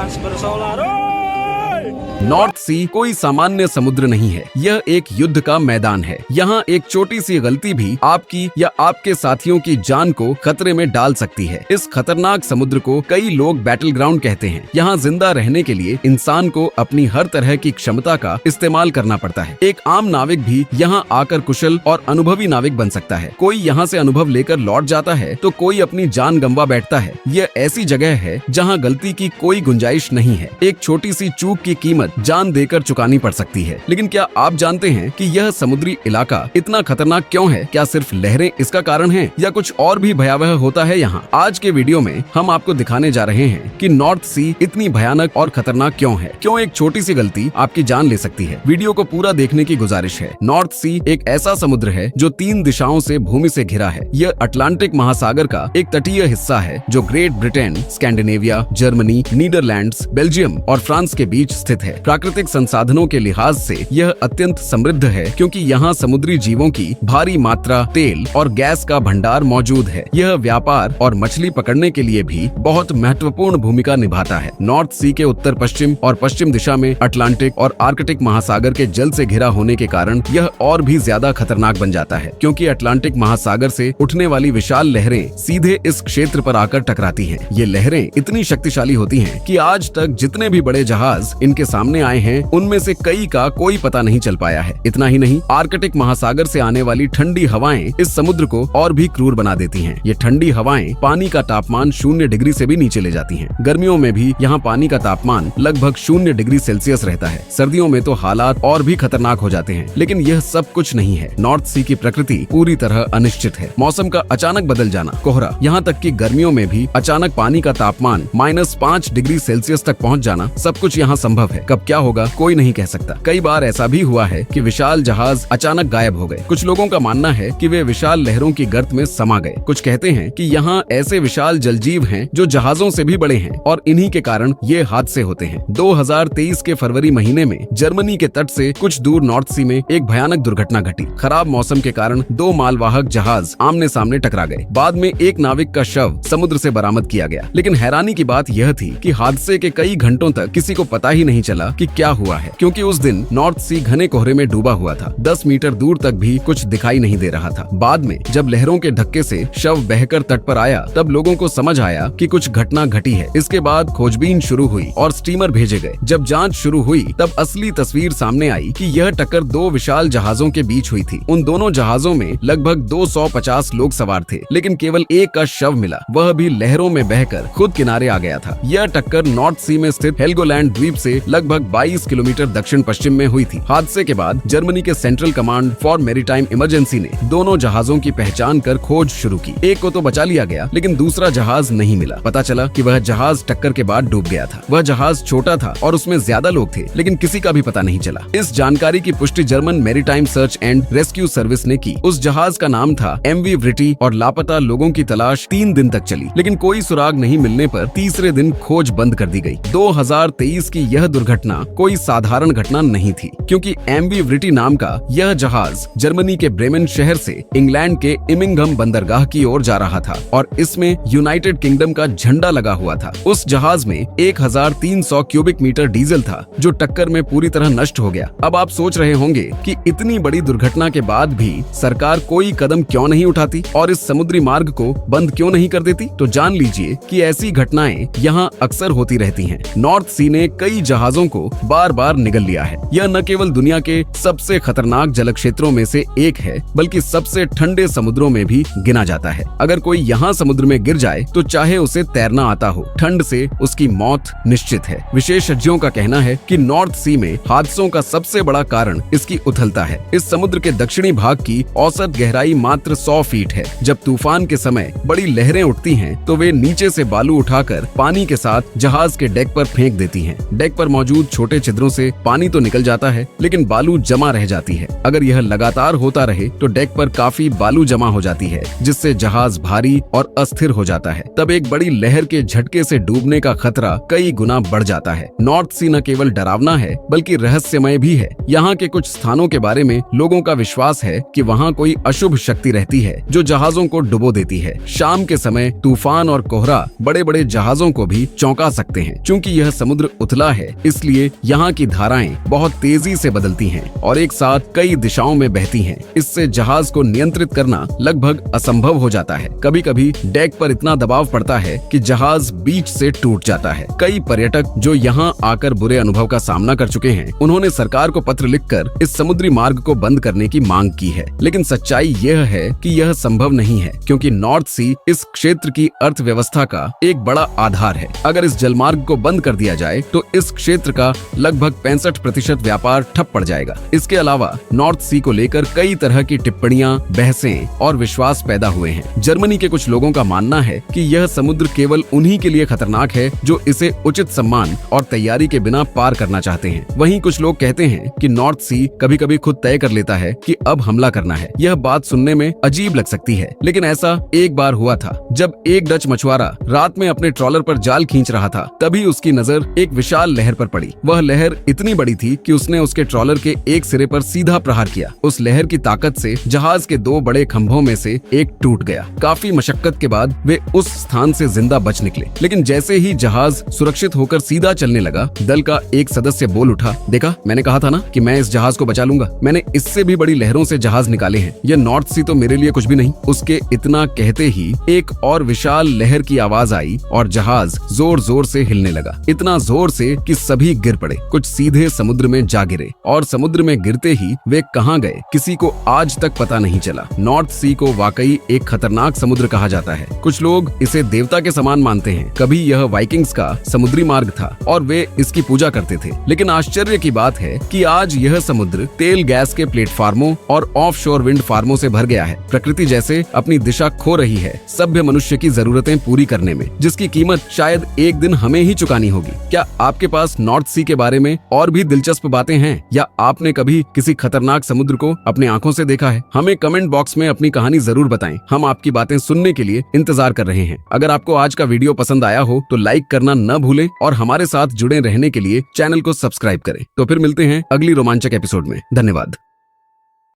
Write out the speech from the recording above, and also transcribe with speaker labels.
Speaker 1: Gas bersolar.
Speaker 2: North सी कोई सामान्य समुद्र नहीं है, यह एक युद्ध का मैदान है। यहाँ एक छोटी सी गलती भी आपकी या आपके साथियों की जान को खतरे में डाल सकती है। इस खतरनाक समुद्र को कई लोग बैटल ग्राउंड कहते हैं। यहाँ जिंदा रहने के लिए इंसान को अपनी हर तरह की क्षमता का इस्तेमाल करना पड़ता है। एक आम नाविक भी यहाँ आकर कुशल और अनुभवी नाविक बन सकता है। कोई यहाँ से अनुभव लेकर लौट जाता है तो कोई अपनी जान गंवा बैठता है। यह ऐसी जगह है जहाँ गलती की कोई गुंजाइश नहीं है। एक छोटी सी चूक की कीमत जान देकर चुकानी पड़ सकती है। लेकिन क्या आप जानते हैं कि यह समुद्री इलाका इतना खतरनाक क्यों है? क्या सिर्फ लहरें इसका कारण हैं या कुछ और भी भयावह होता है यहाँ? आज के वीडियो में हम आपको दिखाने जा रहे हैं कि नॉर्थ सी इतनी भयानक और खतरनाक क्यों है, क्यों एक छोटी सी गलती आपकी जान ले सकती है। वीडियो को पूरा देखने की गुजारिश है। नॉर्थ सी एक ऐसा समुद्र है जो 3 दिशाओं से भूमि से घिरा है। यह अटलांटिक महासागर का एक तटीय हिस्सा है जो great Britain, Scandinavia, Germany, Netherlands, Belgium और फ्रांस के बीच स्थित है। प्राकृतिक संसाधनों के लिहाज से यह अत्यंत समृद्ध है क्योंकि यहाँ समुद्री जीवों की भारी मात्रा तेल और गैस का भंडार मौजूद है। यह व्यापार और मछली पकड़ने के लिए भी बहुत महत्वपूर्ण भूमिका निभाता है। नॉर्थ सी के उत्तर पश्चिम और पश्चिम दिशा में अटलांटिक और आर्कटिक महासागर के जल से घिरा होने के कारण यह और भी ज्यादा खतरनाक बन जाता है, क्योंकि अटलांटिक महासागर से उठने वाली विशाल लहरें सीधे इस क्षेत्र पर आकर टकराती हैं। ये लहरें इतनी शक्तिशाली होती हैं कि आज तक जितने भी बड़े जहाज इनके सामने आए हैं उनमें से कई का कोई पता नहीं चल पाया है। इतना ही नहीं, आर्कटिक महासागर से आने वाली ठंडी हवाएं इस समुद्र को और भी क्रूर बना देती हैं। ये ठंडी हवाएं पानी का तापमान 0 डिग्री से भी नीचे ले जाती हैं। गर्मियों में भी यहाँ पानी का तापमान लगभग 0 डिग्री सेल्सियस रहता है। सर्दियों में तो हालात और भी खतरनाक हो जाते हैं। लेकिन यह सब कुछ नहीं है। नॉर्थ सी की प्रकृति पूरी तरह अनिश्चित है। मौसम का अचानक बदल जाना, कोहरा, यहाँ तक कि गर्मियों में भी अचानक पानी का तापमान -5 डिग्री सेल्सियस तक पहुँच जाना, सब कुछ यहाँ संभव है। कब क्या होगा कोई नहीं कह सकता। कई बार ऐसा भी हुआ है कि विशाल जहाज अचानक गायब हो गए। कुछ लोगों का मानना है कि वे विशाल लहरों की गर्त में समा गए। कुछ कहते हैं कि यहाँ ऐसे विशाल जलजीव हैं जो जहाजों से भी बड़े हैं और इन्हीं के कारण ये हादसे होते हैं। 2023 के फरवरी महीने में जर्मनी के तट से कुछ दूर नॉर्थ सी में एक भयानक दुर्घटना घटी। खराब मौसम के कारण 2 मालवाहक जहाज आमने सामने टकरा गए। बाद में एक नाविक का शव समुद्र से बरामद किया गया। लेकिन हैरानी की बात यह थी कि हादसे के कई घंटों तक किसी को पता ही नहीं चला कि क्या हुआ है, क्योंकि उस दिन नॉर्थ सी घने कोहरे में डूबा हुआ था। 10 मीटर दूर तक भी कुछ दिखाई नहीं दे रहा था। बाद में जब लहरों के धक्के से शव बहकर तट पर आया तब लोगों को समझ आया कि कुछ घटना घटी है। इसके बाद खोजबीन शुरू हुई और स्टीमर भेजे गए। जब जांच शुरू हुई तब असली तस्वीर सामने आई कि यह टक्कर 2 विशाल जहाजों के बीच हुई थी। उन दोनों जहाजों में लगभग 250 लोग सवार थे, लेकिन केवल एक का शव मिला, वह भी लहरों में बहकर खुद किनारे आ गया था। यह टक्कर नॉर्थ सी में स्थित हेल्गोलैंड द्वीप से लगभग 22 किलोमीटर दक्षिण पश्चिम में हुई थी। हादसे के बाद जर्मनी के central command for maritime emergency ने दोनों जहाजों की पहचान कर खोज शुरू की। एक को तो बचा लिया गया, लेकिन दूसरा जहाज नहीं मिला। पता चला कि वह जहाज टक्कर के बाद डूब गया था। वह जहाज छोटा था और उसमें ज्यादा लोग थे, लेकिन किसी का भी पता नहीं चला। इस जानकारी की पुष्टि German maritime search and rescue service ने की। उस जहाज का नाम था MV व्रिटी और लापता लोगों की तलाश 3 दिन तक चली, लेकिन कोई सुराग नहीं मिलने पर तीसरे दिन खोज बंद कर दी गई। 2023 की यह दुर्घटना कोई साधारण घटना नहीं थी, क्योंकि MV व्रिटी नाम का यह जहाज जर्मनी के ब्रेमेन शहर से इंग्लैंड के इमिंघम बंदरगाह की ओर जा रहा था और इसमें यूनाइटेड किंगडम का झंडा लगा हुआ था। उस जहाज में 1300 क्यूबिक मीटर डीजल था जो टक्कर में पूरी तरह नष्ट हो गया। अब आप सोच रहे होंगे कि इतनी बड़ी दुर्घटना के बाद भी सरकार कोई कदम क्यों नहीं उठाती और इस समुद्री मार्ग को बंद क्यों नहीं कर देती? तो जान लीजिए कि ऐसी घटनाएं यहाँ अक्सर होती रहती हैं। नॉर्थ सी ने कई जहाजों को बार बार निगल लिया है। यह न केवल दुनिया के सबसे खतरनाक जल क्षेत्रों में से एक है, बल्कि सबसे ठंडे समुद्रों में भी गिना जाता है। अगर कोई यहाँ समुद्र में गिर जाए तो चाहे उसे तैरना आता हो, ठंड से उसकी मौत निश्चित है। विशेषज्ञों का कहना है कि नॉर्थ सी में हादसों का सबसे बड़ा कारण इसकी उथलता है। इस समुद्र के दक्षिणी भाग की औसत गहराई मात्र 100 फीट है। जब तूफान के समय बड़ी लहरें उठती हैं तो वे नीचे से बालू उठाकर पानी के साथ जहाज के डेक पर फेंक देती हैं। डेक पर मौजूद मौजूद छोटे छिद्रों से पानी तो निकल जाता है, लेकिन बालू जमा रह जाती है। अगर यह लगातार होता रहे तो डेक पर काफी बालू जमा हो जाती है, जिससे जहाज भारी और अस्थिर हो जाता है। तब एक बड़ी लहर के झटके से डूबने का खतरा कई गुना बढ़ जाता है। नॉर्थ सी न केवल डरावना है बल्कि रहस्यमय भी है। यहाँ के कुछ स्थानों के बारे में लोगों का विश्वास है कि वहाँ कोई अशुभ शक्ति रहती है जो जहाजों को डुबो देती है। शाम के समय तूफान और कोहरा बड़े बड़े जहाजों को भी चौंका सकते हैं। चूंकि यह समुद्र उथला है, इसलिए यहाँ की धाराएं बहुत तेजी से बदलती हैं और एक साथ कई दिशाओं में बहती हैं। इससे जहाज को नियंत्रित करना लगभग असंभव हो जाता है। कभी कभी डेक पर इतना दबाव पड़ता है कि जहाज बीच से टूट जाता है। कई पर्यटक जो यहाँ आकर बुरे अनुभव का सामना कर चुके हैं, उन्होंने सरकार को पत्र लिखकर इस समुद्री मार्ग को बंद करने की मांग की है। लेकिन सच्चाई यह है कि यह संभव नहीं है, क्योंकि नॉर्थ सी इस क्षेत्र की अर्थव्यवस्था का एक बड़ा आधार है। अगर इस जलमार्ग को बंद कर दिया जाए तो इस क्षेत्र का लगभग 65% व्यापार ठप पड़ जाएगा। इसके अलावा नॉर्थ सी को लेकर कई तरह की टिप्पणियां, बहसें और विश्वास पैदा हुए हैं। जर्मनी के कुछ लोगों का मानना है कि यह समुद्र केवल उन्हीं के लिए खतरनाक है जो इसे उचित सम्मान और तैयारी के बिना पार करना चाहते हैं। वहीं कुछ लोग कहते हैं कि नॉर्थ सी कभी कभी खुद तय कर लेता है कि अब हमला करना है। यह बात सुनने में अजीब लग सकती है, लेकिन ऐसा एक बार हुआ था जब एक डच मछुआरा रात में अपने ट्रॉलर पर जाल खींच रहा था। तभी उसकी नजर एक विशाल लहर पर पड़ी। वह लहर इतनी बड़ी थी कि उसने उसके ट्रॉलर के एक सिरे पर सीधा प्रहार किया। उस लहर की ताकत से जहाज के 2 बड़े खंभों में से एक टूट गया। काफी मशक्कत के बाद वे उस स्थान से जिंदा बच निकले। लेकिन जैसे ही जहाज सुरक्षित होकर सीधा चलने लगा, दल का एक सदस्य बोल उठा, देखा, मैंने कहा था ना कि मैं इस जहाज को बचा लूंगा। मैंने इससे भी बड़ी लहरों से जहाज निकाले हैं। यह नॉर्थ सी तो मेरे लिए कुछ भी नहीं। उसके इतना कहते ही एक और विशाल लहर की आवाज आई और जहाज जोर जोर से हिलने लगा। इतना जोर से कि सभी गिर पड़े। कुछ सीधे समुद्र में जा गिरे और समुद्र में गिरते ही वे कहां गए किसी को आज तक पता नहीं चला। नॉर्थ सी को वाकई एक खतरनाक समुद्र कहा जाता है। कुछ लोग इसे देवता के समान मानते हैं। कभी यह वाइकिंग्स का समुद्री मार्ग था और वे इसकी पूजा करते थे। लेकिन आश्चर्य की बात है कि आज यह समुद्र तेल गैस के प्लेटफार्मों और ऑफशोर विंड फार्मों से भर गया है। प्रकृति जैसे अपनी दिशा खो रही है सभ्य मनुष्य की जरूरतें पूरी करने में, जिसकी कीमत शायद एक दिन हमें ही चुकानी होगी। क्या आपके पास नॉर्थ सी के बारे में और भी दिलचस्प बातें हैं, या आपने कभी किसी खतरनाक समुद्र को अपनी आंखों से देखा है? हमें कमेंट बॉक्स में अपनी कहानी जरूर बताएं। हम आपकी बातें सुनने के लिए इंतजार कर रहे हैं। अगर आपको आज का वीडियो पसंद आया हो तो लाइक करना न भूलें और हमारे साथ जुड़े रहने के लिए चैनल को सब्सक्राइब करें। तो फिर मिलते हैं अगली रोमांचक एपिसोड में। धन्यवाद।